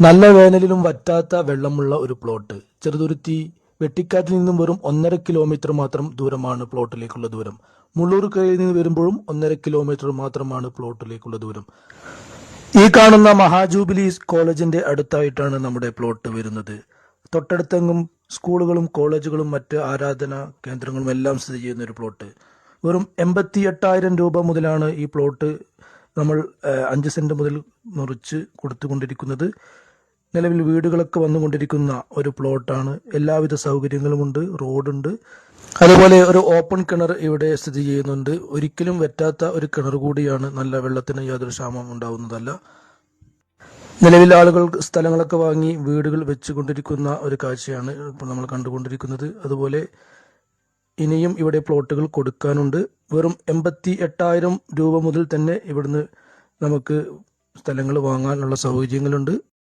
നല്ല വേനലിലും വറ്റാത്ത വെള്ളമുള്ള ഒരു പ്ലോട്ട്. ചെറുതുരുത്തി വെട്ടിക്കാട്ടിൽ നിന്നും വെറും 1.5 കിലോമീറ്റർ മാത്രം ദൂരമാണ് പ്ലോട്ടിലേക്കുള്ള ദൂരം. മുള്ളൂർക്കരയിൽ നിന്ന് വരുമ്പോഴും 1.5 കിലോമീറ്റർ മാത്രമാണ് പ്ലോട്ടിലേക്കുള്ള ദൂരം. ഈ കാണുന്ന മഹാജൂബിലീസ് കോളേജിന്റെ അടുത്തായിട്ടാണ് നമ്മുടെ പ്ലോട്ട് വരുന്നത്. തൊട്ടടുത്തെങ്ങും സ്കൂളുകളും കോളേജുകളും മറ്റ് ആരാധനാ കേന്ദ്രങ്ങളും എല്ലാം സ്ഥിതി ചെയ്യുന്ന ഒരു പ്ലോട്ട്. വെറും 88,000 രൂപ മുതലാണ് ഈ പ്ലോട്ട് നമ്മൾ 5 സെന്റ് മുതൽ മുറിച്ച് കൊടുത്തുകൊണ്ടിരിക്കുന്നത്. നിലവിൽ വീടുകളൊക്കെ വന്നുകൊണ്ടിരിക്കുന്ന ഒരു പ്ലോട്ടാണ്. എല്ലാവിധ സൗകര്യങ്ങളുമുണ്ട്, റോഡുണ്ട്, അതുപോലെ ഒരു ഓപ്പൺ കിണർ ഇവിടെ സ്ഥിതി ചെയ്യുന്നുണ്ട്. ഒരിക്കലും വറ്റാത്ത ഒരു കിണർ കൂടിയാണ്. നല്ല വെള്ളത്തിന് യാതൊരു ക്ഷാമം ഉണ്ടാവുന്നതല്ല. നിലവിൽ ആളുകൾ സ്ഥലങ്ങളൊക്കെ വാങ്ങി വീടുകൾ വെച്ചുകൊണ്ടിരിക്കുന്ന ഒരു കാഴ്ചയാണ് ഇപ്പോൾ നമ്മൾ കണ്ടുകൊണ്ടിരിക്കുന്നത്. അതുപോലെ ഇനിയും ഇവിടെ പ്ലോട്ടുകൾ കൊടുക്കാനുണ്ട്. വെറും 88,000 രൂപ മുതൽ തന്നെ ഇവിടുന്ന് നമുക്ക് സ്ഥലങ്ങൾ വാങ്ങാനുള്ള സൗകര്യങ്ങളുണ്ട്.